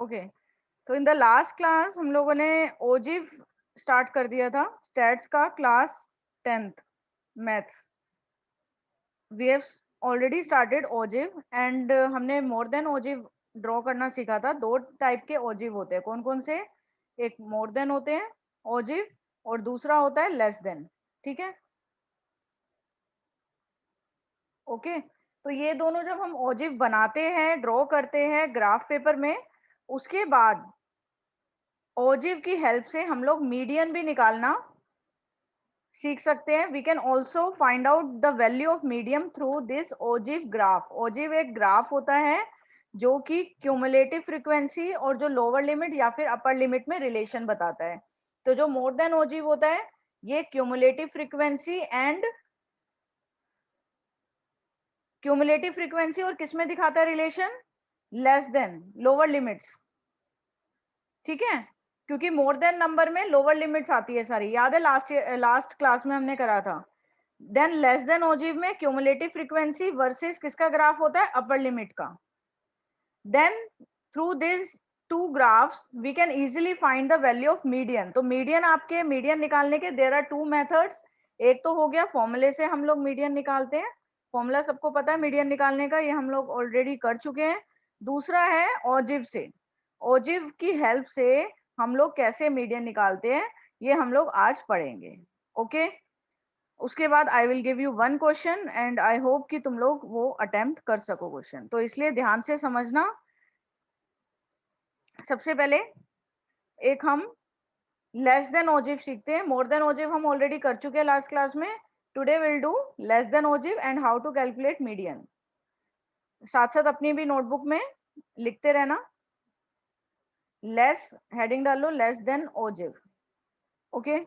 Okay, तो in the last class हम लोगों ने ओजिव स्टार्ट कर दिया था, स्टैट्स का class 10th maths. We have already started ogive and हमने मोर देन ओजिव ड्रॉ करना सीखा था। दो टाइप के ओजिव होते हैं, कौन कौन से? एक मोर देन होते हैं ओजिव और दूसरा होता है लेस देन। ठीक है, ओके। तो ये दोनों जब हम ओजिव बनाते हैं, ड्रॉ करते हैं ग्राफ पेपर में, उसके बाद ओजिव की हेल्प से हम लोग मीडियन भी निकालना सीख सकते हैं। We can also find out the value of medium through this ogive graph. Ogive एक ग्राफ होता है जो कि क्यूमुलेटिव फ्रीक्वेंसी और जो लोअर लिमिट या फिर अपर लिमिट में रिलेशन बताता है। तो जो मोर देन ओजिव होता है ये cumulative frequency and cumulative frequency और किस में दिखाता है relation? Less than, lower limits. ठीक है, क्योंकि मोर देन नंबर में लोअर लिमिट्स आती है सारी, याद है लास्ट क्लास में हमने करा था। देन लेस देन ओजिव में क्यूमुलेटिव फ्रीक्वेंसी वर्सेस किसका ग्राफ होता है? अपर लिमिट का। Then through this two graphs we can easily find the value of median. तो मीडियन, आपके मीडियन निकालने के देयर आर टू मेथड्स। एक तो हो गया फॉर्मूले से हम लोग मीडियन निकालते हैं, फॉर्मूला सबको पता है मीडियन निकालने का, ये हम लोग ऑलरेडी कर चुके हैं। दूसरा है ओजिव से, ओजिव की हेल्प से हम लोग कैसे मीडियन निकालते हैं ये हम लोग आज पढ़ेंगे। ओके, उसके बाद I will give you one question and I hope कि तुम लोग वो अटेम्प्ट कर सको क्वेश्चन। तो इसलिए ध्यान से समझना। सबसे पहले एक हम लेस देन ओजिव सीखते हैं। मोर देन ओजिव हम ऑलरेडी कर चुके हैं लास्ट क्लास में। Today will do less than ogive and how to calculate median. साथ साथ अपनी भी नोटबुक में लिखते रहना। लेस हेडिंग डालो, लेस देन ओजिव। ओके,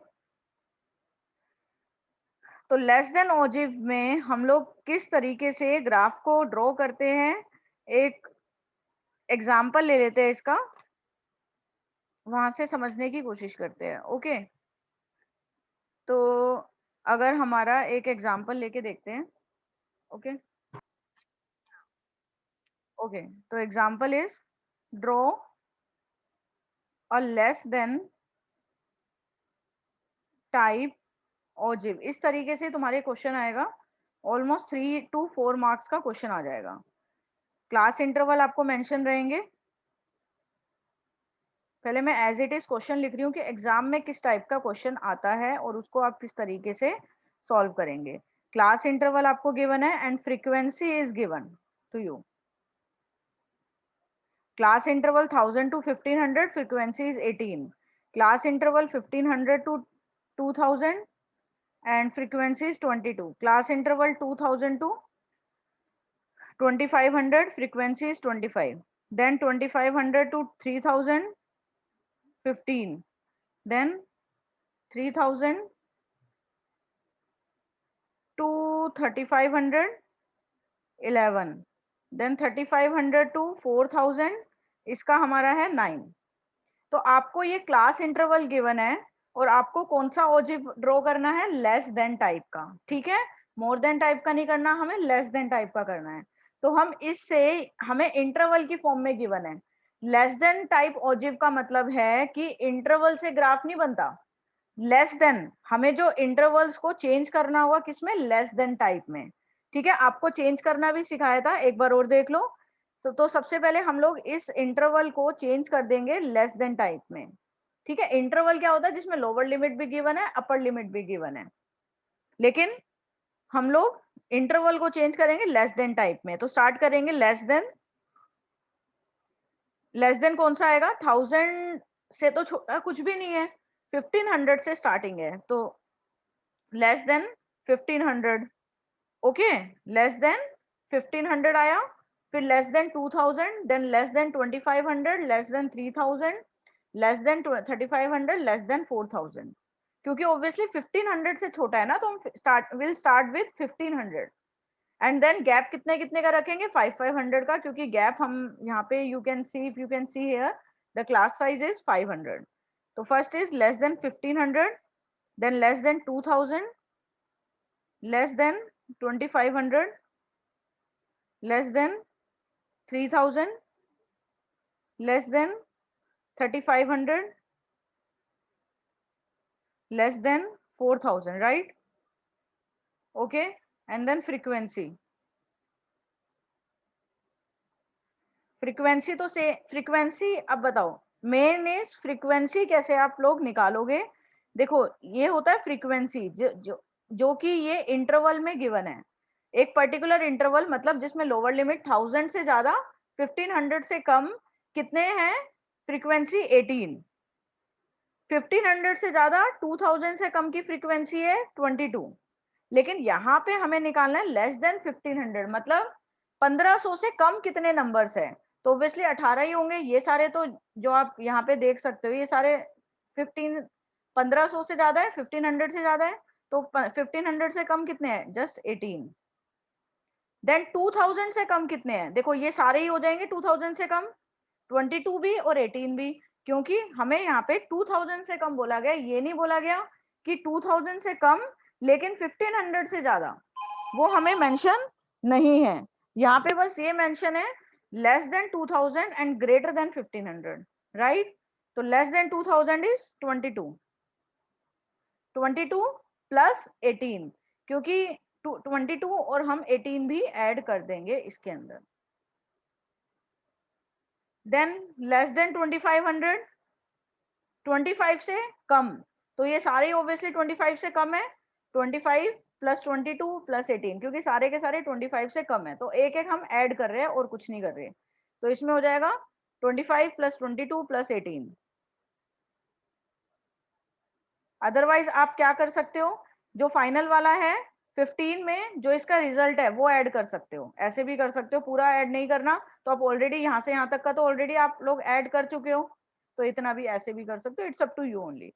तो लेस देन ओजिव में हम लोग किस तरीके से ग्राफ को ड्रॉ करते हैं, एक एग्जाम्पल ले लेते हैं इसका, वहां से समझने की कोशिश करते हैं। ओके, तो अगर हमारा एक एग्जाम्पल लेके देखते हैं। ओके, ओके, तो example is draw a less than type ogive. इस तरीके से तुम्हारे क्वेश्चन आएगा। ऑलमोस्ट 3 to 4 मार्क्स का क्वेश्चन आ जाएगा। क्लास इंटरवल आपको मेंशन रहेंगे। पहले मैं एज इट इज क्वेश्चन लिख रही हूँ कि एग्जाम में किस टाइप का क्वेश्चन आता है और उसको आप किस तरीके से सॉल्व करेंगे। क्लास इंटरवल आपको गिवन है and frequency is given to you. Class interval 1000 to 1500, frequency is 18. Class interval 1500 to 2000 and frequency is 22. Class interval 2000 to 2500, frequency is 25. Then 2500 to 3000, 15. Then 3000 to 3500, 11. Then 3500 to 4000, इसका हमारा है 9. तो आपको ये class interval given है और आपको कौन सा ओजिव ड्रॉ करना है? लेस देन टाइप का। ठीक है, मोर देन टाइप का नहीं करना, हमें लेस देन टाइप का करना है। तो हम इससे, हमें इंटरवल की फॉर्म में गिवन है। लेस देन टाइप ओजिव का मतलब है कि इंटरवल से ग्राफ नहीं बनता। लेस देन, हमें जो इंटरवल्स को चेंज करना होगा किसमें? लेस देन टाइप में। ठीक है, आपको चेंज करना भी सिखाया था, एक बार और देख लो। तो सबसे पहले हम लोग इस इंटरवल को चेंज कर देंगे लेस देन टाइप में। ठीक है, इंटरवल क्या होता है? जिसमें लोअर लिमिट भी गिवन है, अपर लिमिट भी गिवन है, लेकिन हम लोग इंटरवल को चेंज करेंगे लेस देन टाइप में। तो स्टार्ट करेंगे लेस देन। लेस देन कौन सा आएगा? 1000 से तो छोटा कुछ भी नहीं है, 1500 से स्टार्टिंग है, तो less than 1500। Okay, less than 1500 आया, फिर less than 2000, then less then 2500, less than 3000, less than 3500, less than 4000। क्योंकि ऑब्वियसली 1500 से छोटा है ना, तो हम start with 1500 and then gap कितने कितने का रखेंगे? 500 का, क्योंकि गैप हम यहाँ पे, you can see, if you can see here, the class size is 500। तो first is less than 1500, then less than 2000, less than 2500, less than 3000, less than 3500, less than 4000, right? Okay, and then frequency. Frequency तो से frequency, अब बताओ main is frequency कैसे आप लोग निकालोगे। देखो ये होता है फ्रीक्वेंसी जो कि ये इंटरवल में गिवन है। एक पर्टिकुलर इंटरवल मतलब जिसमें लोअर लिमिट 1000 से ज्यादा, 1500 से कम कितने हैं? फ्रीक्वेंसी 18। 1500 से ज्यादा 2000 से कम की फ्रीक्वेंसी है 22। लेकिन यहाँ पे हमें निकालना है लेस देन 1500, मतलब 1500 से कम कितने नंबर्स हैं? तो ऑब्वियसली 18 ही होंगे ये सारे। तो जो आप यहाँ पे देख सकते हो ये सारे 1500 से ज्यादा है, 1500 से ज्यादा है। तो 1500 से कम कितने हैं? जस्ट 18। देन 2000 से कम कितने हैं? देखो ये सारे ही हो जाएंगे 2000 से कम, 22 भी और 18 भी। क्योंकि हमें यहाँ पे 2000 से कम बोला गया, ये नहीं बोला गया कि 2000 से कम लेकिन 1500 से ज्यादा, वो हमें मेंशन नहीं है। यहाँ पे बस ये मेंशन है less than 2000 and greater than 1500, right? तो लेस देन 2000 इज 22, 22 प्लस 18, क्योंकि 22 और हम 18 भी ऐड कर देंगे इसके अंदर। देन लेस देन 2500, 25 से कम। तो ये सारे ऑब्वियसली 25 से कम है। 25 प्लस 22 प्लस 18, क्योंकि सारे के सारे 25 से कम है, तो एक एक हम ऐड कर रहे हैं और कुछ नहीं कर रहे। तो इसमें हो जाएगा 25 प्लस 22 प्लस 18। अदरवाइज आप क्या कर सकते हो, जो फाइनल वाला है 15 में जो इसका रिजल्ट है वो ऐड कर सकते हो, ऐसे भी कर सकते हो। पूरा ऐड नहीं करना तो आप ऑलरेडी यहाँ से यहाँ तक का तो ऑलरेडी आप लोग ऐड कर चुके हो, तो इतना भी ऐसे भी कर सकते हो। It's up to you only.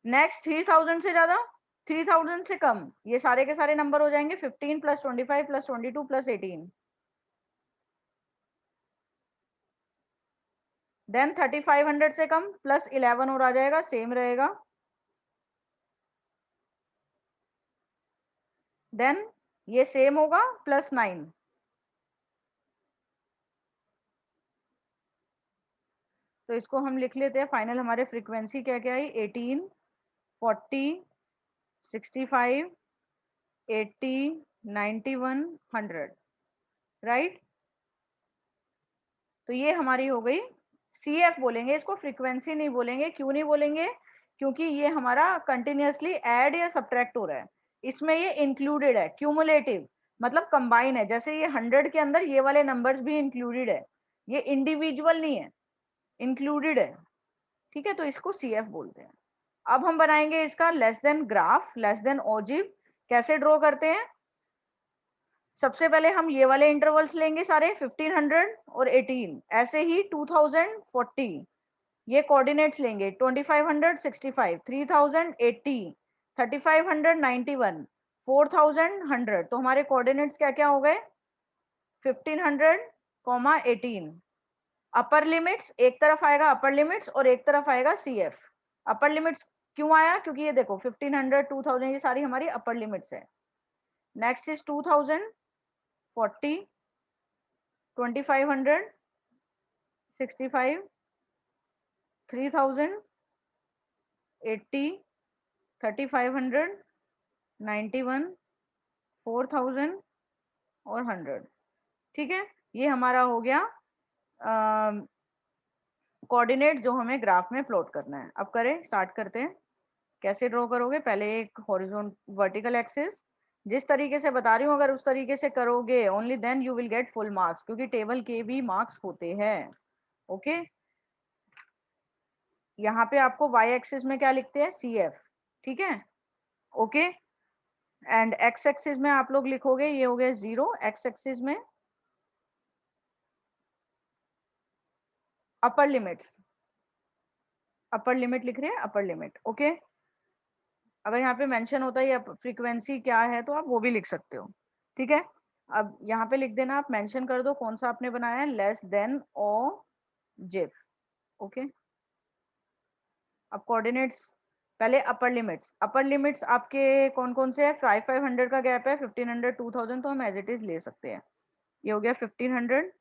Next 3000 से ज्यादा, 3000 से कम, ये सारे के सारे नंबर हो जाएंगे 15 प्लस 25 प्लस 22 प्लस 18। देन 3500 से कम प्लस 11 और आ जाएगा, सेम रहेगा। देन ये सेम होगा प्लस 9। तो इसको हम लिख लेते हैं। फाइनल हमारे फ्रीक्वेंसी क्या क्या आई? 18, 40, 65, 80, 91, 100, राइट? तो ये हमारी हो गई सी एफ बोलेंगे इसको, फ्रीक्वेंसी नहीं बोलेंगे। क्यों नहीं बोलेंगे? क्योंकि ये हमारा कंटिन्यूअसली ऐड या सब्ट्रैक्ट हो रहा है। इसमें ये इंक्लूडेड है, क्यूमुलेटिव मतलब कंबाइन है। जैसे ये 100 के अंदर ये वाले नंबर्स भी इंक्लूडेड है, ये इंडिविजुअल नहीं है, इंक्लूडेड है। ठीक है, तो इसको सी एफ बोलते हैं। अब हम बनाएंगे इसका less than graph, less than ogive. कैसे ड्रॉ करते हैं? सबसे पहले हम ये वाले इंटरवल्स लेंगे सारे 1500 और 18, ऐसे ही 2040 ये कोऑर्डिनेट्स लेंगे। 2500 65, 3000 80, 3500 91, 4100। तो हमारे कोऑर्डिनेट्स क्या क्या हो गए? 1500, 18। अपर लिमिट्स एक तरफ आएगा अपर लिमिट्स और एक तरफ आएगा सी एफ। अपर लिमिट्स क्यों आया? क्योंकि ये देखो 1500 2000 ये सारी हमारी अपर लिमिट्स है। नेक्स्ट इज 2000 40, 2500 65, 3000 80, 3500 91, 4000 और 100। ठीक है, ये हमारा हो गया कोऑर्डिनेट जो हमें ग्राफ में प्लॉट करना है। अब करें, स्टार्ट करते हैं। कैसे ड्रॉ करोगे? पहले एक हॉरिजॉन्टल वर्टिकल एक्सिस, जिस तरीके से बता रही हूँ अगर उस तरीके से करोगे only then you will get full marks, क्योंकि टेबल के भी मार्क्स होते हैं। ओके, यहाँ पे आपको वाई एक्सिस में क्या लिखते हैं? C F. ठीक है, ओके। एंड एक्स एक्सिस में आप लोग लिखोगे, ये हो गया 0। एक्स एक्सिस में अपर लिमिट्स, अपर लिमिट लिख रहे हैं, अपर लिमिट। ओके, अगर यहाँ पे मेंशन होता है फ्रीक्वेंसी क्या है तो आप वो भी लिख सकते हो। ठीक है, अब यहाँ पे लिख देना, आप मेंशन कर दो कौन सा आपने बनाया है, लेस देन ओ जिप। ओके, अब कोऑर्डिनेट्स पहले अपर लिमिट्स। अपर लिमिट्स आपके कौन कौन से है? 500 का गैप है, 1500 2000 तो हम एज इट इज ले सकते हैं। ये हो गया 1500,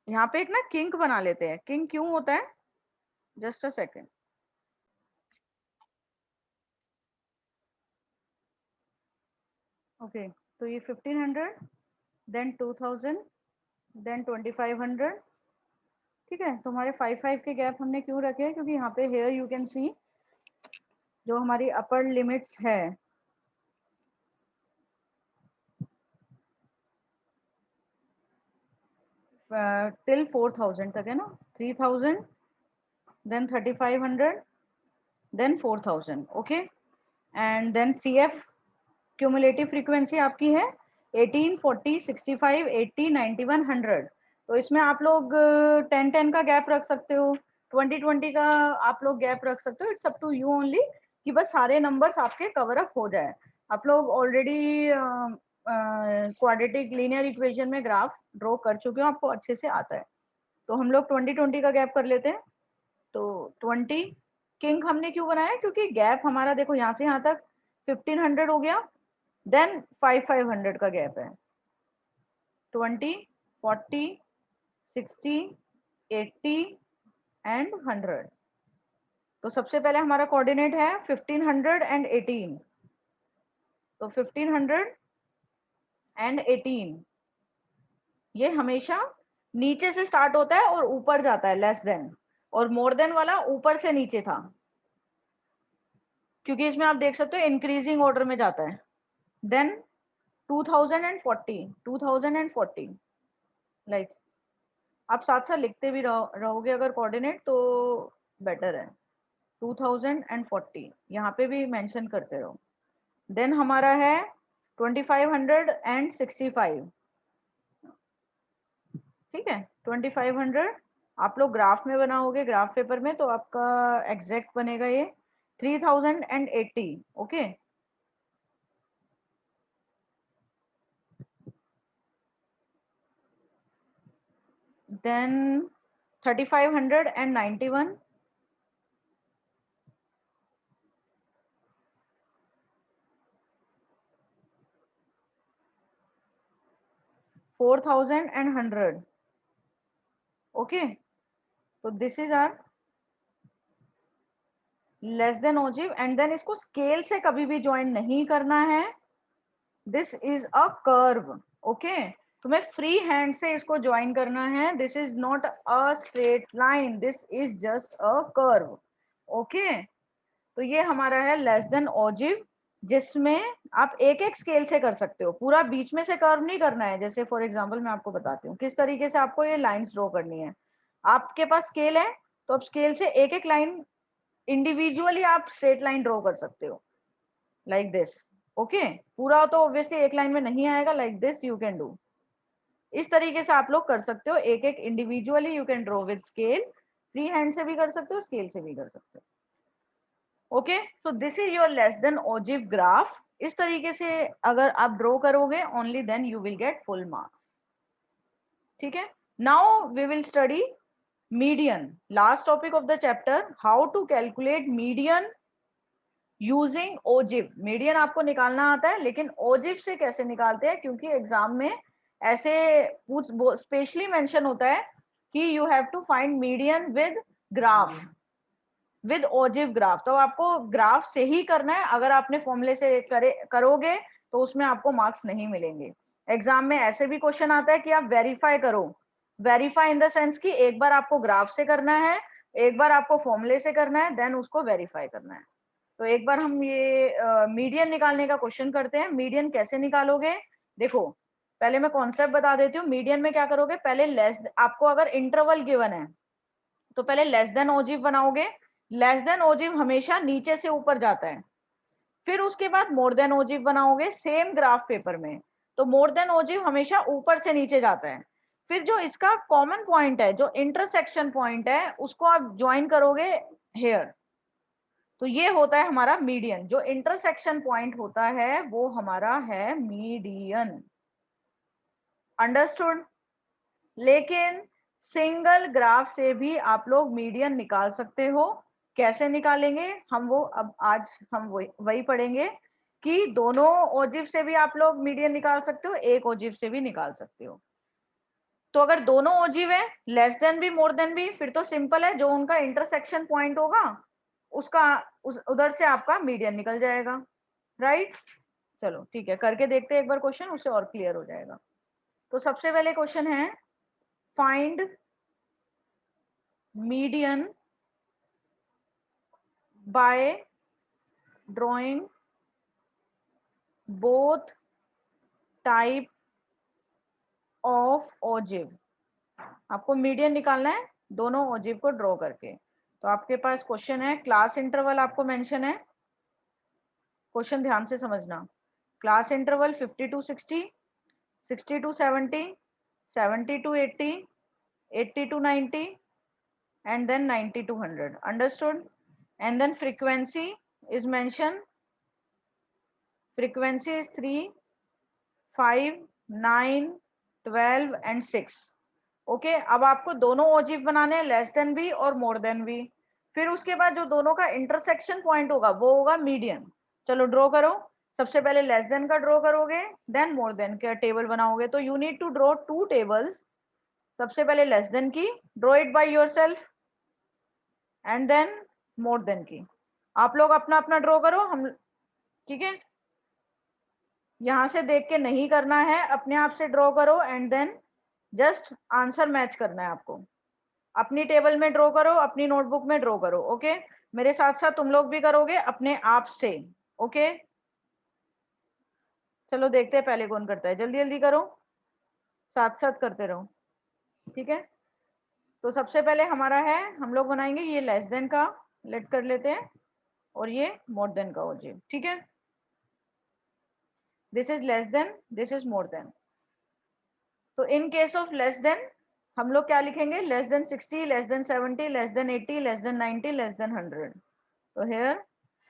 यहाँ पे एक ना किंक बना लेते हैं। किंक क्यों होता है, जस्ट अ सेकेंड। ओके, तो ये 1500, देन 2000, देन 2500। ठीक है, तो हमारे 5 के गैप हमने क्यों रखे हैं, क्योंकि यहाँ पे हेयर यू कैन सी जो हमारी अपर लिमिट्स है टिल 4000 तक है ना, 3000, then 3500, then 4000। Okay, and then C F cumulative frequency आपकी है 18, 40, 65, 80, 91, 100। तो इसमें आप लोग 10-10 का गैप रख सकते हो, 20-20 का आप लोग गैप रख सकते हो। It's up to you only कि बस सारे नंबर्स आपके कवर अप हो जाए। आप लोग ऑलरेडी क्वाड्रेटिक लीनियर इक्वेशन में ग्राफ ड्रॉ कर चुके हो, आपको अच्छे से आता है। तो हम लोग 20-20 का गैप कर लेते हैं। तो 20 किंग हमने क्यों बनाया, क्योंकि गैप हमारा देखो यहाँ से यहाँ तक 1500 हो गया, देन 500 का गैप है, 20, 40, 60, 80 एंड 100। तो सबसे पहले हमारा कोऑर्डिनेट है 1500 एंड 18। तो 1500 एंड 18 ये हमेशा नीचे से स्टार्ट होता है और ऊपर जाता है, लेस देन, और मोर देन वाला ऊपर से नीचे था, क्योंकि इसमें आप देख सकते हो इंक्रीजिंग ऑर्डर में जाता है। देन 2040, 2040, लाइक आप साथ साथ लिखते भी रहोगे अगर कोऑर्डिनेट तो बेटर है। 2040 यहाँ पे भी मेंशन करते रहो। देन हमारा है 2565। ठीक है, 2500 आप लोग ग्राफ में बनाओगे, ग्राफ पेपर में, तो आपका एग्जैक्ट बनेगा ये 3080। Okay, then 3591, 4100। ओके, तो this is our less than ogive, and then इसको स्केल से कभी भी ज्वाइन नहीं करना है। This is a curve. Okay, तुम्हें फ्री हैंड से इसको ज्वाइन करना है। This is not a straight line, this is just a curve. Okay, तो ये हमारा है लेस देन ओजिव, जिसमें आप एक एक स्केल से कर सकते हो, पूरा बीच में से कर्व नहीं करना है। जैसे फॉर एग्जांपल मैं आपको बताती हूँ किस तरीके से आपको ये लाइंस ड्रॉ करनी है। आपके पास स्केल है, तो अब स्केल से एक एक लाइन इंडिविजुअली आप स्ट्रेट लाइन ड्रॉ कर सकते हो, लाइक दिस। ओके, पूरा तो ऑब्वियसली एक लाइन में नहीं आएगा, like this you can do. इस तरीके से आप लोग कर सकते हो, एक एक individually you can draw with scale. Free hand से भी कर सकते हो, स्केल से भी कर सकते हो। Okay, so this is your less than ogive graph. इस तरीके से अगर आप ड्रॉ करोगे only then you will get full marks. ठीक है, now we will study median, last topic of the chapter, how to calculate median using ogive. Median आपको निकालना आता है, लेकिन ओजिव से कैसे निकालते हैं, क्योंकि एग्जाम में ऐसे स्पेशली मेंशन होता है कि you have to find median with graph, with ogive graph. तो आपको ग्राफ से ही करना है, अगर आपने फॉर्मूले से करोगे तो उसमें आपको मार्क्स नहीं मिलेंगे। एग्जाम में ऐसे भी क्वेश्चन आता है कि आप वेरीफाई करो, वेरीफाई इन द सेंस कि एक बार आपको ग्राफ से करना है, एक बार आपको फॉर्मूले से करना है, देन उसको वेरीफाई करना है। तो एक बार हम ये मीडियन निकालने का क्वेश्चन करते हैं। मीडियन कैसे निकालोगे, देखो पहले मैं कॉन्सेप्ट बता देती हूँ। मीडियन में क्या करोगे, पहले लेस, आपको अगर इंटरवल गिवन है तो पहले लेस देन ओजिव बनाओगे। लेस देन ओजिव हमेशा नीचे से ऊपर जाता है। फिर उसके बाद मोर देन ओजिव बनाओगे सेम ग्राफ पेपर में, तो मोर देन ओजिव हमेशा ऊपर से नीचे जाता है। फिर जो इसका कॉमन पॉइंट है, जो इंटरसेक्शन पॉइंट है, उसको आप ज्वाइन करोगे हेयर। तो ये होता है हमारा मीडियन। जो इंटरसेक्शन पॉइंट होता है वो हमारा है मीडियन। अंडरस्टूड। लेकिन सिंगल ग्राफ से भी आप लोग मीडियन निकाल सकते हो। कैसे निकालेंगे हम, वो अब आज हम वही पढ़ेंगे कि दोनों ओजिव से भी आप लोग मीडियन निकाल सकते हो, एक ओजिव से भी निकाल सकते हो। तो अगर दोनों ओजिव है, लेस देन भी मोर देन भी, फिर तो सिंपल है, जो उनका इंटरसेक्शन पॉइंट होगा उसका उधर से आपका मीडियन निकल जाएगा, राइट। चलो ठीक है, करके देखते हैं एक बार क्वेश्चन, उससे और क्लियर हो जाएगा। तो सबसे पहले क्वेश्चन है, find median by drawing both type of ogive. आपको मीडियन निकालना है दोनों ओजिव को ड्रॉ करके। तो आपके पास क्वेश्चन है, क्लास इंटरवल आपको मेंशन है, क्वेश्चन ध्यान से समझना। Class interval 50 to 60, 60 to 70, 70 to 80, 80 to 90, and then 90 to 100. Understood? And then frequency is mentioned. Frequency is 3, 5, 9, 12 and 6. Okay, अब आपको दोनों ओजिव बनाने हैं, लेस देन भी और मोर देन भी। फिर उसके बाद जो दोनों का इंटरसेक्शन पॉइंट होगा वो होगा मीडियन। चलो ड्रॉ करो। सबसे पहले लेस देन का ड्रॉ करोगे, देन मोर देन का टेबल बनाओगे। तो you need to draw 2 tables. सबसे पहले लेस देन की, draw it by yourself, and then more than की। आप लोग अपना अपना ड्रॉ करो, हम ठीक है, यहां से देख के नहीं करना है, अपने आप से ड्रॉ करो and then just answer match करना है आपको। अपनी टेबल में ड्रॉ करो, अपनी नोटबुक में ड्रॉ करो। ओके, मेरे साथ साथ तुम लोग भी करोगे अपने आप से। ओके, चलो देखते हैं पहले कौन करता है, जल्दी जल्दी करो, साथ साथ करते रहो, ठीक है। तो सबसे पहले हमारा है, हम लोग बनाएंगे ये लेस देन का, लेट कर लेते हैं, और ये मोर देन का हो जाए, ठीक है। This is less than, this is more than. तो in case of less than हम लोग क्या लिखेंगे, less than 60, less than 70, less than 80, less than 90, less than 100। तो here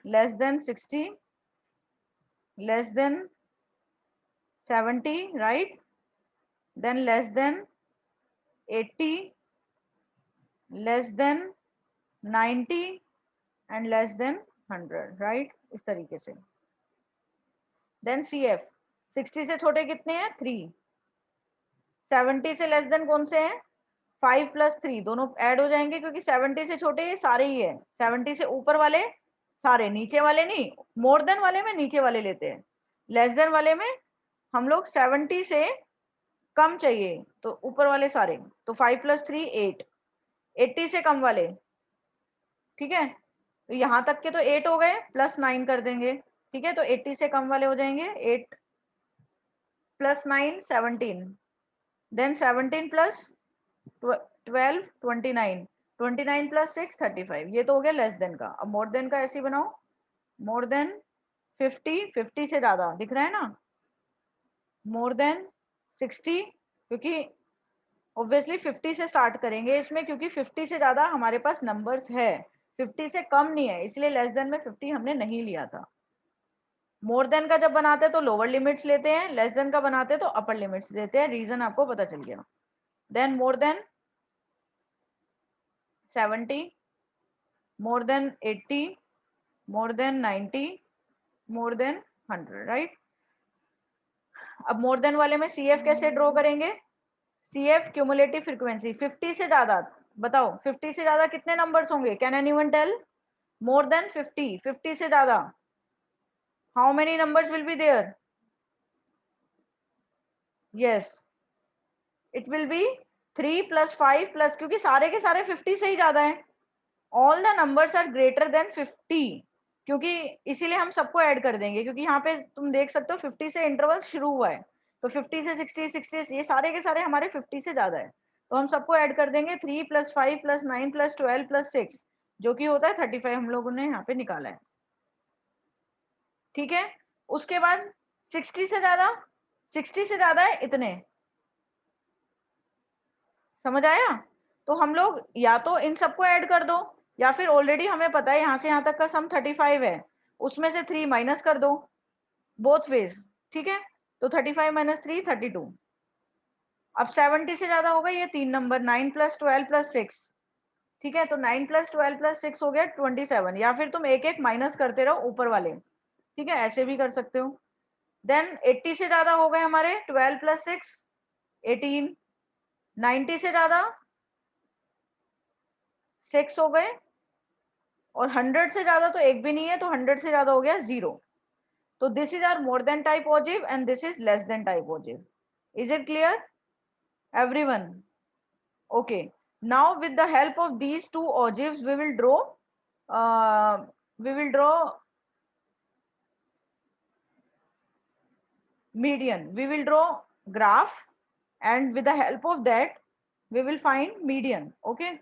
less than 60, less than 70, right, then less than 80, less than 90 and less than 100, right, इस तरीके से। then CF 60 से छोटे कितने हैं, 3। 70 से लेस देन कौन से हैं, 5 + 3, दोनों ऐड हो जाएंगे क्योंकि 70 से छोटे ये सारे ही है। 70 से ऊपर वाले सारे, नीचे वाले नहीं। मोर देन वाले में नीचे वाले लेते हैं, लेस देन वाले में हम लोग 70 से कम चाहिए तो ऊपर वाले सारे। तो 5 + 3 8। 80 से कम वाले, ठीक है, तो यहाँ तक के तो 8 हो गए, +9 कर देंगे, ठीक है। तो 80 से कम वाले हो जाएंगे 8 + 9 17, देन 17 + 12 29, 29 + 6 35। ये तो हो गया लेस देन का। अब मोर देन का ऐसे बनाओ, मोर देन 50, 50 से ज्यादा दिख रहा है ना, मोर देन 60, क्योंकि ऑब्वियसली 50 से स्टार्ट करेंगे इसमें, क्योंकि 50 से ज्यादा हमारे पास नंबर्स है, 50 से कम नहीं है, इसलिए लेस देन में 50 हमने नहीं लिया था। मोर देन का जब बनाते हैं तो लोअर लिमिट्स लेते हैं, लेस देन का बनाते हैं तो अपर लिमिट्स लेते हैं, रीजन आपको पता चल गया। Then more than 70, more than 80, more than 90, more than 100, right. अब मोर देन वाले में CF कैसे ड्रॉ करेंगे, CF क्यूमुलेटिव फ्रीक्वेंसी 50 से ज्यादा। बताओ 50 से ज्यादा कितने नंबर्स होंगे, can anyone tell, more than 50, 50 से ज्यादा how many numbers will be there, yes it will be 3 + 5 +, क्योंकि सारे के सारे 50 से ही ज्यादा है, all the numbers are greater than 50, क्योंकि इसीलिए हम सबको ऐड कर देंगे, क्योंकि यहाँ पे तुम देख सकते हो 50 से इंटरवल शुरू हुआ है, तो 50 से 60, 60 ये सारे के सारे हमारे 50 से ज्यादा है, तो हम सबको ऐड कर देंगे। 3 + 5 + 9 + 12 + 6 जो कि होता है 35, हम लोगों ने यहाँ पे निकाला है, ठीक है। उसके बाद 60 से ज्यादा, 60 से ज्यादा है इतने, समझ आया। तो हम लोग या तो इन सबको ऐड कर दो, या फिर ऑलरेडी हमें पता है यहाँ से यहाँ तक का सम 35 है, उसमें से 3 माइनस कर दो, बोथ वेज, ठीक है। तो 35 - 3 32। अब 70 से ज्यादा होगा ये 3 नंबर, 9 + 12 + 6, ठीक है। तो 9 + 12 + 6 हो गया 27, या फिर तुम एक एक माइनस करते रहो ऊपर वाले, ठीक है, ऐसे भी कर सकते हो। देन 80 से ज्यादा हो गए हमारे 12 + 6 18, 90 से ज्यादा 6 हो गए, और 100 से ज्यादा तो एक भी नहीं है, तो 100 से ज्यादा हो गया 0। तो this is our more than type ogive and this is less than type ogive. Is it clear everyone? Okay, now with the help of these two ogives we will draw median. We will draw graph, and with the help of that we will find median. Okay,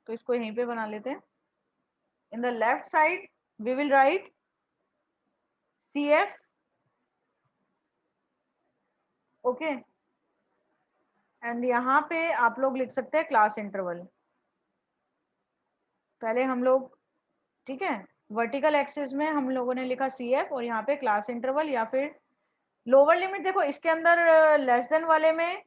तो इसको यहीं पे बना लेते हैं। In the left side we will write CF, okay, and यहाँ पे आप लोग लिख सकते हैं क्लास इंटरवल। पहले हम लोग, ठीक है, वर्टिकल एक्सिस में हम लोगों ने लिखा CF, और यहाँ पे क्लास इंटरवल, या फिर लोअर लिमिट। देखो इसके अंदर लेस देन वाले में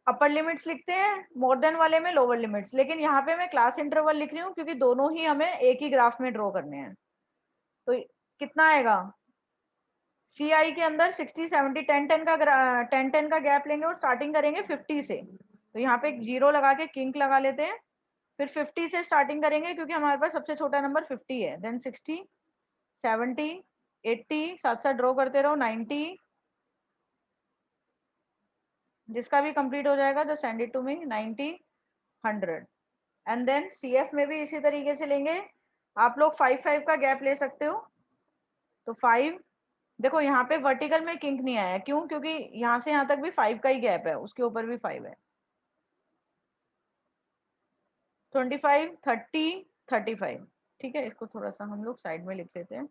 अपर लिमिट्स लिखते हैं, मोर देन वाले में लोअर लिमिट्स, लेकिन यहाँ पे मैं क्लास इंटरवल लिख रही हूँ क्योंकि दोनों ही हमें एक ही ग्राफ में ड्रॉ करने हैं। तो कितना आएगा, सी आई के अंदर 60 70 10 10 का 10 10 का गैप लेंगे और स्टार्टिंग करेंगे 50 से। तो यहाँ पे एक जीरो लगा के किंक लगा लेते हैं, फिर 50 से स्टार्टिंग करेंगे क्योंकि हमारे पास सबसे छोटा नंबर 50 है। देन 60 70 80, साथ साथ ड्रॉ करते रहो, 90, जिसका भी कंप्लीट हो जाएगा तो send it to me, 90 100। And then C F में भी इसी तरीके से लेंगे। आप लोग 5 5 का गैप ले सकते हो। तो 5, देखो यहाँ पे वर्टिकल में किंक नहीं आया, क्यों? क्योंकि यहाँ से यहाँ तक भी 5 का ही गैप है, उसके ऊपर भी 5 है। 25 30 35, ठीक है, इसको थोड़ा सा हम लोग साइड में लिख लेते हैं।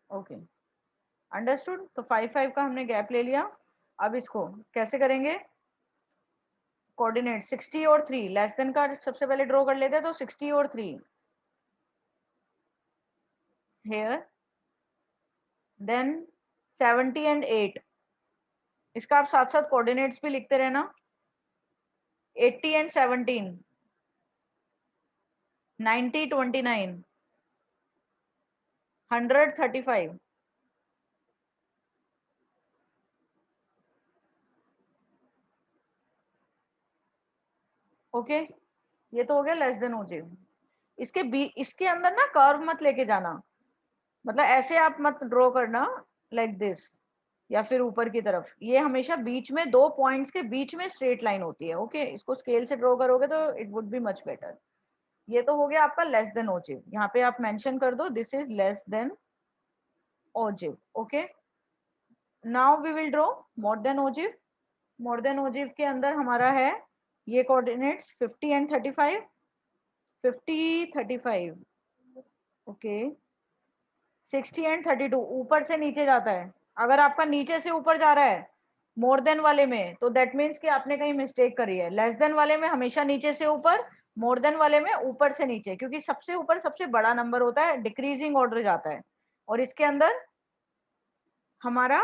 Okay, understood. तो 5 5 का हमने गैप ले लिया। अब इसको कैसे करेंगे, कोऑर्डिनेट 60 और 3, लेस देन का सबसे पहले ड्रॉ कर लेते हैं। तो 60 और 3 हेयर, देन 70 एंड 8, इसका आप साथ साथ कोऑर्डिनेट्स भी लिखते रहना। 80 एंड 17, 90 29, 100 35, ओके। ये तो हो गया लेस देन ओजिव। इसके अंदर ना कर्व मत लेके जाना, मतलब ऐसे आप मत ड्रॉ करना लाइक दिस, या फिर ऊपर की तरफ। ये हमेशा बीच में दो पॉइंट्स के बीच में स्ट्रेट लाइन होती है। ओके, इसको स्केल से ड्रॉ करोगे तो it would be much better. ये तो हो गया आपका लेस देन ओजिव, यहाँ पे आप मेंशन कर दो this is less than ogive. Okay, now we will draw more than ogive. More than ogive के अंदर हमारा है ये कोऑर्डिनेट्स 50 एंड 35, 50 35, ओके, 60 एंड 32 ऊपर से नीचे जाता है। अगर आपका नीचे से ऊपर जा रहा है मोर देन वाले में, तो दैट मीन्स कि आपने कहीं मिस्टेक करी है। लेस देन वाले में हमेशा नीचे से ऊपर, मोर देन वाले में ऊपर से नीचे, क्योंकि सबसे ऊपर सबसे बड़ा नंबर होता है, डिक्रीजिंग ऑर्डर जाता है। और इसके अंदर हमारा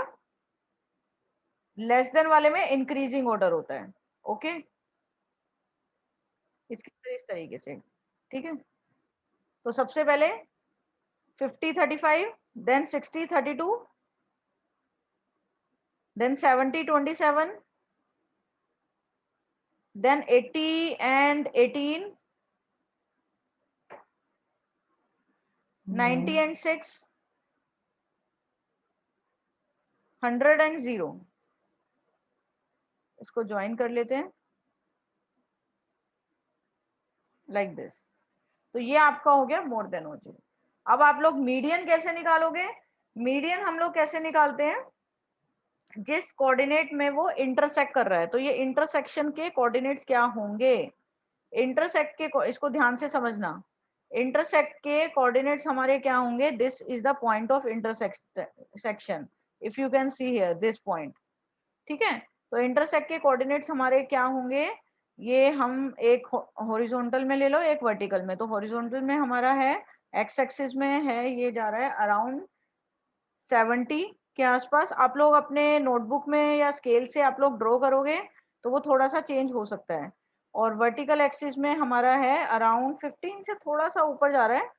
लेस देन वाले में इंक्रीजिंग ऑर्डर होता है। ओके, इसके अंदर इस तरीके से, ठीक है। तो सबसे पहले 50 35, then 60 32, then 70 27, then 80 and 18, 90 and 6, 100 and 0। इसको ज्वाइन कर लेते हैं लाइक दिस। तो ये आपका हो गया मोर देन ओजिव। अब आप लोग मीडियन कैसे निकालोगे? मीडियन हम लोग कैसे निकालते हैं, जिस कोऑर्डिनेट में वो इंटरसेक्ट कर रहा है। तो ये इंटरसेक्शन के कोऑर्डिनेट्स क्या होंगे, इंटरसेक्ट के, इसको ध्यान से समझना, इंटरसेक्ट के कोऑर्डिनेट्स हमारे क्या होंगे, this is the point of intersection, if you can see here this point, ठीक है। तो इंटरसेक्ट के कोऑर्डिनेट्स हमारे क्या होंगे, ये हम एक हॉरिजॉन्टल में ले लो, एक वर्टिकल में। तो हॉरिजॉन्टल में हमारा है, एक्स एक्सिस में है, ये जा रहा है अराउंड 70 के आसपास। आप लोग अपने नोटबुक में या स्केल से आप लोग ड्रॉ करोगे तो वो थोड़ा सा चेंज हो सकता है। और वर्टिकल एक्सिस में हमारा है अराउंड 15 से थोड़ा सा ऊपर जा रहा है,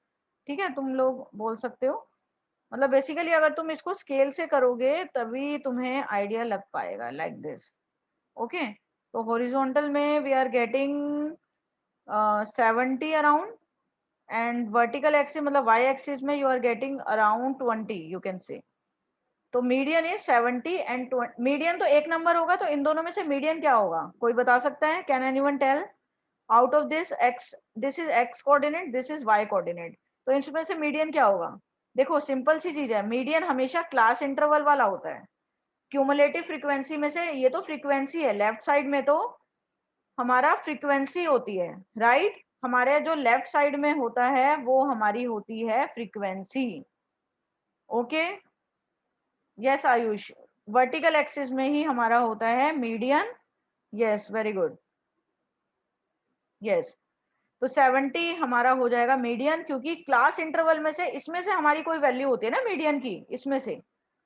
ठीक है, तुम लोग बोल सकते हो। मतलब बेसिकली अगर तुम इसको स्केल से करोगे तभी तुम्हें आइडिया लग पाएगा, लाइक दिस। ओके, तो हॉरिजॉन्टल में we are getting 70 around, and vertical axis मतलब वाई एक्सिस में you are getting around 20 you can say. तो मीडियन इज 70 एंड मीडियन तो एक नंबर होगा, तो इन दोनों में से मीडियन क्या होगा, कोई बता सकता है? Can anyone tell? Out of this X, this is X coordinate, this is Y coordinate, तो इसमें से मीडियन क्या होगा? देखो सिंपल सी चीज है, मीडियन हमेशा क्लास इंटरवल वाला होता है। क्यूमुलेटिव फ्रीक्वेंसी में से ये तो फ्रीक्वेंसी है, लेफ्ट साइड में तो हमारा फ्रीक्वेंसी होती है, राइट? हमारे जो लेफ्ट साइड में होता है वो हमारी होती है frequency. Okay, yes Ayush, vertical axis में ही हमारा होता है median. Yes, very good, yes. तो 70 हमारा हो जाएगा मीडियन, क्योंकि क्लास इंटरवल में से इसमें से हमारी कोई वैल्यू होती है ना मीडियन की, इसमें से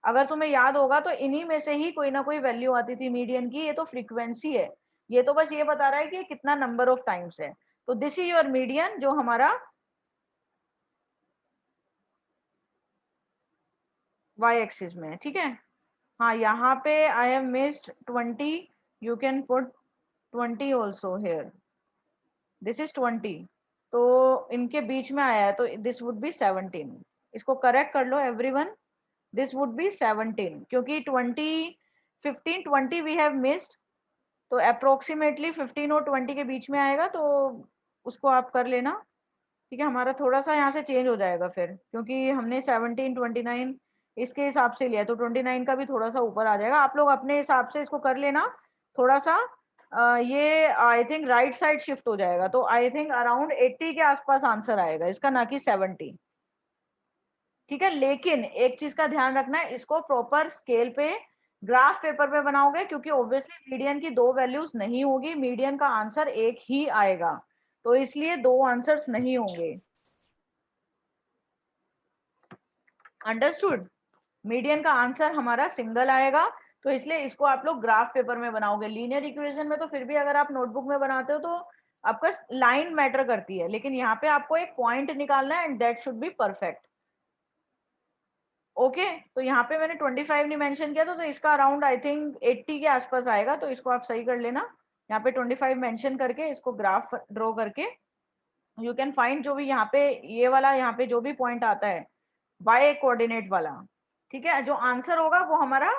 अगर तुम्हें याद होगा तो इन्हीं में से ही कोई ना कोई वैल्यू आती थी मीडियन की। ये तो फ्रीक्वेंसी है, ये तो बस ये बता रहा है कि कितना नंबर ऑफ टाइम्स है। तो दिस इज योर मीडियन जो हमारा वाई एक्सिस में है, ठीक है। हाँ, यहाँ पे I have missed 20, you can put 20 also here, this is 20, तो इनके बीच में आया है तो दिस वुड बी 17। इसको करेक्ट कर लो एवरीवन, दिस वुड बी 17, क्योंकि 20 15 20 वी हैव मिस्ड, तो अप्रोक्सीमेटली 15 और 20 के बीच में आएगा, तो उसको आप कर लेना, ठीक है। हमारा थोड़ा सा यहाँ से चेंज हो जाएगा फिर, क्योंकि हमने 17 29 इसके हिसाब से लिया है, तो 29 का भी थोड़ा सा ऊपर आ जाएगा। आप लोग अपने हिसाब से इसको कर लेना थोड़ा सा। ये I think right side shift हो जाएगा, तो आई थिंक अराउंड 80 के आसपास आंसर आएगा इसका, ना कि 70, ठीक है। लेकिन एक चीज का ध्यान रखना है, इसको प्रॉपर स्केल पे ग्राफ पेपर पे बनाओगे, क्योंकि ऑब्वियसली मीडियन की दो वैल्यूज नहीं होगी, मीडियन का आंसर एक ही आएगा, तो इसलिए दो आंसर्स नहीं होंगे। अंडरस्टूड? मीडियन का आंसर हमारा सिंगल आएगा, तो इसलिए इसको आप लोग ग्राफ पेपर में बनाओगे। लीनियर इक्वेशन में तो फिर भी अगर आप नोटबुक में बनाते हो तो आपका लाइन मैटर करती है, लेकिन यहाँ पे आपको एक पॉइंट निकालना है and that should be perfect. Okay, तो यहाँ पे मैंने 25 नहीं मेंशन किया था, तो इसका अराउंड आई थिंक 80 के आसपास आएगा, तो इसको आप सही कर लेना। यहाँ पे 25 मेंशन करके इसको ग्राफ ड्रॉ करके यू कैन फाइंड जो भी यहाँ पे ये वाला यहाँ पे जो भी पॉइंट आता है वाई कोऑर्डिनेट वाला, ठीक है, जो आंसर होगा वो हमारा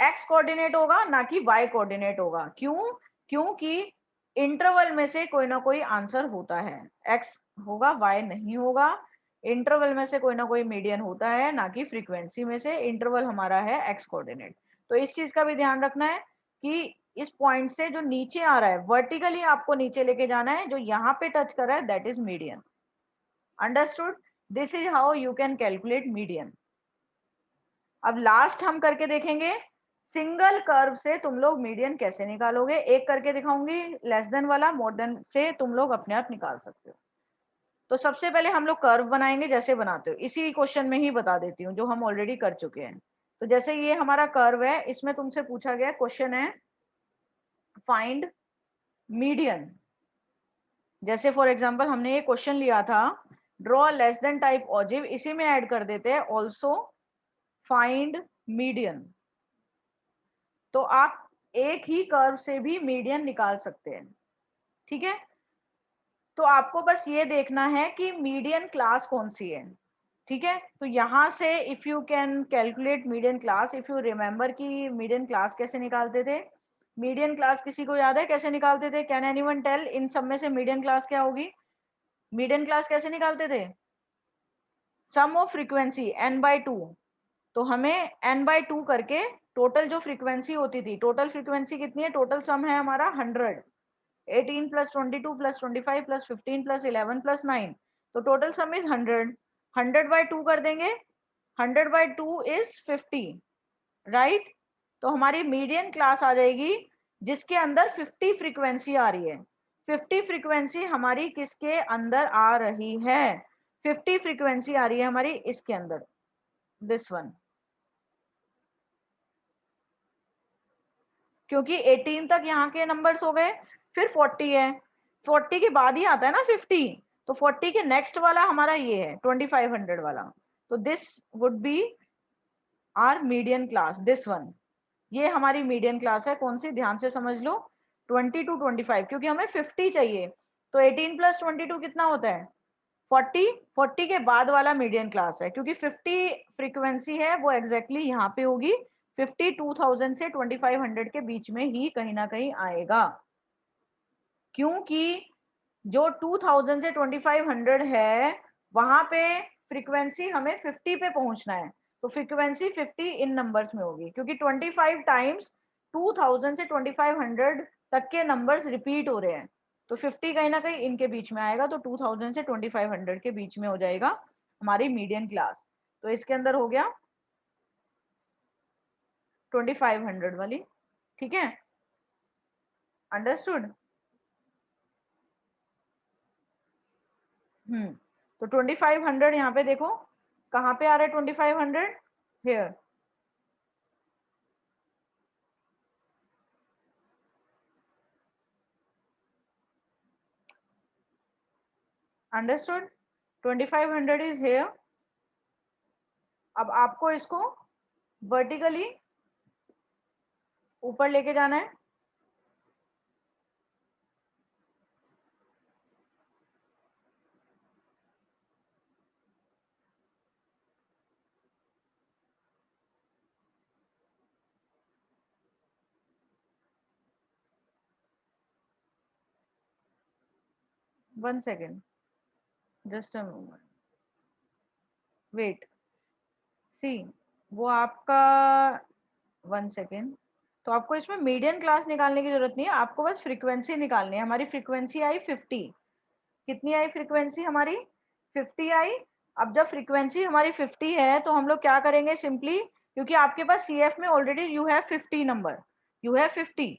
एक्स कोऑर्डिनेट होगा, ना कि वाई कोऑर्डिनेट होगा। क्यों? क्योंकि इंटरवल में से कोई ना कोई आंसर होता है, एक्स होगा वाई नहीं होगा। इंटरवल में से कोई ना कोई मीडियन होता है, ना कि फ्रीक्वेंसी में से। इंटरवल हमारा है एक्स कोऑर्डिनेट, तो इस चीज का भी ध्यान रखना है कि इस पॉइंट से जो नीचे आ रहा है वर्टिकली आपको नीचे लेके जाना है, जो यहाँ पे टच कर रहा है that is median. Understood? This is how you can calculate median. अब लास्ट हम करके देखेंगे सिंगल कर्व से तुम लोग मीडियन कैसे निकालोगे। एक करके दिखाऊंगी, लेस देन वाला, मोर देन से तुम लोग अपने आप निकाल सकते हो। तो सबसे पहले हम लोग कर्व बनाएंगे, जैसे बनाते हो इसी क्वेश्चन में ही बता देती हूँ जो हम ऑलरेडी कर चुके हैं। तो जैसे ये हमारा कर्व है, इसमें तुमसे पूछा गया क्वेश्चन है फाइंड मीडियन। जैसे फॉर एग्जांपल हमने ये क्वेश्चन लिया था ड्रॉ लेस देन टाइप ऑजिव, इसी में ऐड कर देते हैं ऑल्सो फाइंड मीडियन। तो आप एक ही कर्व से भी मीडियन निकाल सकते हैं, ठीक है। तो आपको बस ये देखना है कि मीडियन क्लास कौन सी है, ठीक है। तो यहां से if you can calculate median class, if you remember कि मीडियन क्लास कैसे निकालते थे। मीडियन क्लास किसी को याद है कैसे निकालते थे? कैन एनीवन टेल इन सब में से मीडियन क्लास क्या होगी? मीडियन क्लास कैसे निकालते थे? सम ऑफ फ्रीक्वेंसी n/2, तो हमें n/2 करके टोटल जो फ्रीक्वेंसी होती थी, टोटल फ्रीक्वेंसी कितनी है, टोटल सम है हमारा 100, 18 + 22 + 25 + 15 + 11 + 9, तो टोटल सम इज 100। 100/2 कर देंगे, 100/2 इज 50, राइट। तो हमारी मीडियन क्लास आ जाएगी जिसके अंदर 50 फ्रीक्वेंसी आ रही है। 50 फ्रीक्वेंसी हमारी किसके अंदर आ रही है? 50 फ्रीक्वेंसी आ रही है हमारी इसके अंदर, दिस वन, क्योंकि 18 तक यहाँ के नंबर्स हो गए, फिर 40 है, 40 के बाद ही आता है ना 50, तो 40 के नेक्स्ट वाला हमारा ये है 2500 वाला। तो this would be our median class, this one, ये हमारी मीडियन क्लास है। कौन सी, ध्यान से समझ लो, 20 to 25, क्योंकि हमें 50 चाहिए। तो 18 + 22 कितना होता है, 40। 40 के बाद वाला मीडियन क्लास है, क्योंकि 50 फ्रीक्वेंसी है वो एग्जैक्टली यहाँ पे होगी। 50 2000 से 2500 के बीच में ही कहीं ना कहीं आएगा, क्योंकि जो 2000 से 2500 है वहां पे फ्रीक्वेंसी हमें 50 पे पहुंचना है। तो फ्रीक्वेंसी 50 इन नंबर्स में होगी, क्योंकि 25 टाइम्स 2000 से 2500 तक के नंबर्स रिपीट हो रहे हैं। तो 50 कहीं ना कहीं इनके बीच में आएगा, तो 2000 से 2500 के बीच में हो जाएगा हमारी मीडियन क्लास। तो इसके अंदर हो गया 2500 वाली, ठीक है, अंडरस्टूड। तो 2500 यहाँ पे देखो कहाँ पे आ रहा है 2500, हियर, अंडरस्टूड, 2500 इज हियर। अब आपको इसको वर्टिकली ऊपर लेके जाना है। One second, just a moment, wait, see, वो आपका, वन सेकेंड। तो आपको इसमें मीडियन क्लास निकालने की जरूरत नहीं है, आपको बस फ्रीक्वेंसी निकालनी है। हमारी फ्रीक्वेंसी आई 50, कितनी आई फ्रीक्वेंसी हमारी, 50 आई। अब जब फ्रीक्वेंसी हमारी 50 है तो हम लोग क्या करेंगे, सिंपली, क्योंकि आपके पास सीएफ में already you have 50 number, you have 50,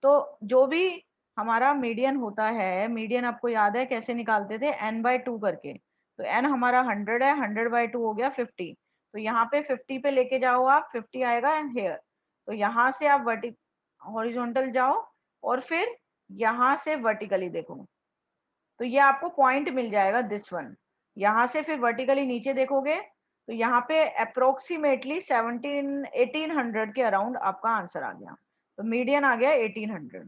तो जो भी हमारा मीडियन होता है, मीडियन आपको याद है कैसे निकालते थे, n/2 करके। तो n हमारा 100 है, 100/2 हो गया 50। तो यहाँ पे 50 पे लेके जाओ आप, 50 आएगा हेयर। तो यहाँ से आप वर्टिक हॉरिजॉन्टल जाओ, और फिर यहाँ से वर्टिकली देखो, तो ये आपको पॉइंट मिल जाएगा, दिस वन। यहाँ से फिर वर्टिकली नीचे देखोगे तो यहाँ पे अप्रोक्सीमेटली 1800 के अराउंड आपका आंसर आ गया। तो मीडियन आ गया 1800,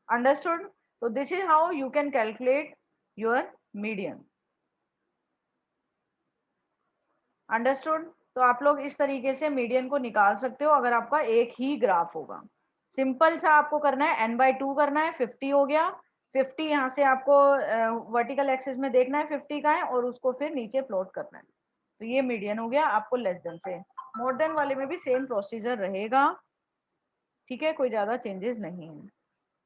अंडरस्टूड। तो this is how you can calculate your median, understood. तो आप लोग इस तरीके से मीडियन को निकाल सकते हो अगर आपका एक ही ग्राफ होगा। सिंपल सा आपको करना है, n/2 करना है, 50 हो गया। 50 यहाँ से आपको वर्टिकल एक्सिस में देखना है 50 का है, और उसको फिर नीचे प्लॉट करना है। तो ये मीडियन हो गया। आपको लेस देन से, मोर देन वाले में भी सेम प्रोसीजर रहेगा, ठीक है, कोई ज्यादा चेंजेस नहीं है।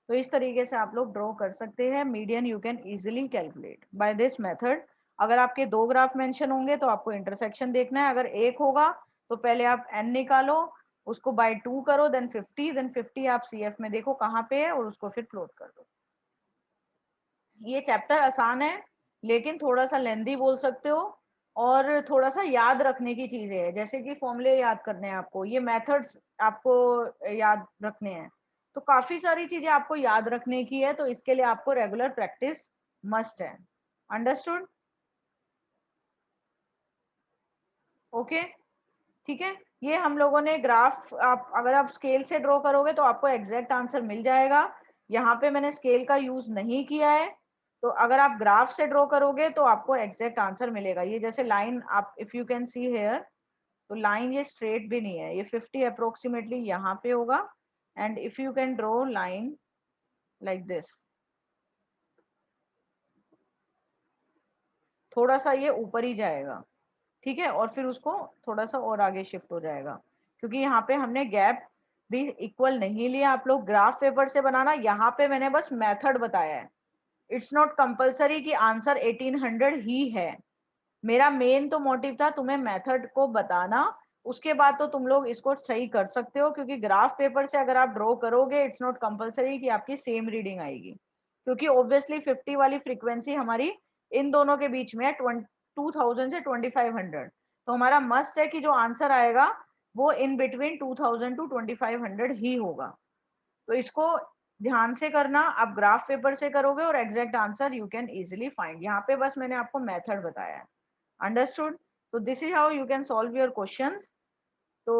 तो इस तरीके से आप लोग ड्रॉ कर सकते हैं median, you can easily calculate by this method. अगर आपके दो ग्राफ मेंशन होंगे तो आपको इंटरसेक्शन देखना है, अगर एक होगा तो पहले आप n निकालो, उसको बाय 2 करो, देन 50, देन 50 आप सीएफ में देखो कहाँ पे है और उसको फिर प्लॉट कर दो। ये चैप्टर आसान है लेकिन थोड़ा सा लेंदी बोल सकते हो, और थोड़ा सा याद रखने की चीजें है, जैसे कि फॉर्मूले याद करने हैं आपको, ये मेथड्स आपको याद रखने हैं। तो काफी सारी चीजें आपको याद रखने की है, तो इसके लिए आपको रेगुलर प्रैक्टिस मस्ट है, अंडरस्टूड, ओके, ठीक है। ये हम लोगों ने ग्राफ, आप अगर आप स्केल से ड्रॉ करोगे तो आपको एग्जैक्ट आंसर मिल जाएगा। यहाँ पे मैंने स्केल का यूज नहीं किया है, तो अगर आप ग्राफ से ड्रॉ करोगे तो आपको एग्जैक्ट आंसर मिलेगा। ये जैसे लाइन, आप if you can see here, तो लाइन ये स्ट्रेट भी नहीं है, ये 50 अप्रोक्सीमेटली यहाँ पे होगा, and if you can draw line like this, थोड़ा सा ये ऊपर ही जाएगा, ठीक है, और फिर उसको थोड़ा सा और आगे शिफ्ट हो जाएगा, क्योंकि यहाँ पे हमने गैप भी इक्वल नहीं लिया। आप लोग ग्राफ पेपर से बनाना, यहाँ पे मैंने बस मेथड बताया है, इट्स नॉट कंपलसरी कि आंसर 1800 ही है। मेरा मेन तो मोटिव था तुम्हें मेथड को बताना, उसके बाद तो तुम लोग इसको सही कर सकते हो, क्योंकि ग्राफ पेपर से अगर आप ड्रॉ करोगे इट्स नॉट कंपलसरी कि आपकी सेम रीडिंग आएगी, क्योंकि ऑब्वियसली 50 वाली फ्रीक्वेंसी हमारी इन दोनों के बीच में है, 2000 से 2500। तो हमारा मस्ट है कि जो आंसर आएगा वो इन बिटवीन 2000 टू 2500 ही होगा। तो इसको ध्यान से करना, आप ग्राफ पेपर से करोगे और exact answer you can easily find. यहाँ पे बस मैंने आपको मेथड बताया है, अंडरस्टूड? तो this is how you can solve your questions. तो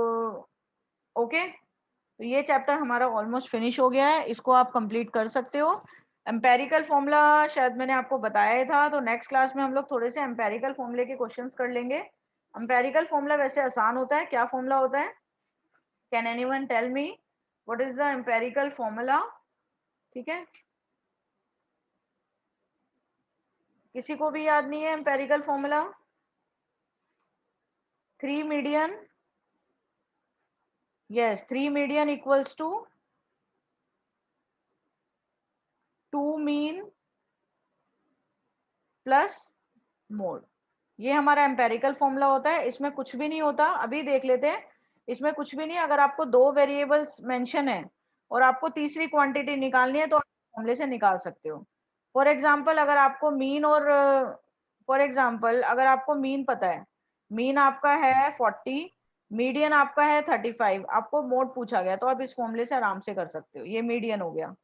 ओके, तो ये चैप्टर हमारा ऑलमोस्ट फिनिश हो गया है, इसको आप कंप्लीट कर सकते हो। एम्पेरिकल फॉर्मूला शायद मैंने आपको बताया ही था, तो नेक्स्ट क्लास में हम लोग थोड़े से एम्पेरिकल फॉर्मूले के क्वेश्चंस कर लेंगे। एम्पेरिकल फॉर्मूला वैसे आसान होता है, क्या फॉर्मूला होता है? Can anyone tell me what is the empirical formula? ठीक है, किसी को भी याद नहीं है empirical formula? 3 median, yes 3 median equals to 2 mean plus mode. ये हमारा एम्पेरिकल फॉर्मूला होता है, इसमें कुछ भी नहीं होता। अभी देख लेते हैं, इसमें कुछ भी नहीं। अगर आपको 2 वेरिएबल्स मेंशन है और आपको तीसरी क्वांटिटी निकालनी है तो आप फॉर्मूले से निकाल सकते हो। फॉर एग्जांपल अगर आपको मीन और फॉर एग्जांपल अगर आपको मीन पता है, मीन आपका है 40, मीडियन आपका है 35, आपको मोड पूछा गया, तो आप इस फॉर्मूले से आराम से कर सकते हो। ये मीडियन हो गया,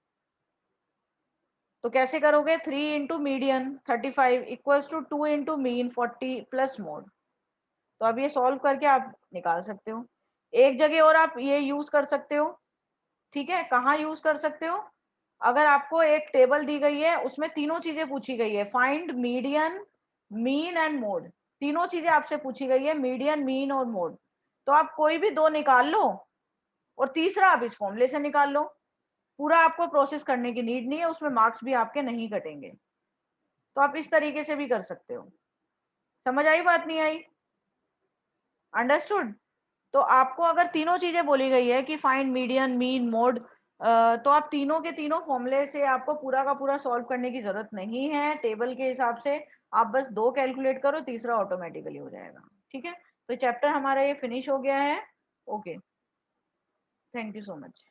तो कैसे करोगे? 3 into median 35 equals to 2 into mean 40 plus mode. तो अब ये सॉल्व करके आप निकाल सकते हो। एक जगह और आप ये यूज कर सकते हो, ठीक है? कहाँ यूज कर सकते हो? अगर आपको एक टेबल दी गई है, उसमें तीनों चीजें पूछी गई है, find median, mean and mode. तीनों चीजें आपसे पूछी गई है, मीडियन, मीन और मोड। तो आप कोई भी 2 निकाल लो और तीसरा आप इस फॉर्मूले से निकाल लो। पूरा आपको प्रोसेस करने की नीड नहीं है, उसमें मार्क्स भी आपके नहीं कटेंगे। तो आप इस तरीके से भी कर सकते हो। समझ आई बात, नहीं आई? अंडरस्टूड? तो आपको अगर तीनों चीजें बोली गई है कि फाइंड मीडियन, मीन, मोड, तो आप तीनों के तीनों फॉर्मूले से आपको पूरा का पूरा सॉल्व करने की जरूरत नहीं है। टेबल के हिसाब से आप बस 2 कैलकुलेट करो, तीसरा ऑटोमेटिकली हो जाएगा। ठीक है, तो चैप्टर हमारा ये फिनिश हो गया है। Okay, thank you so much.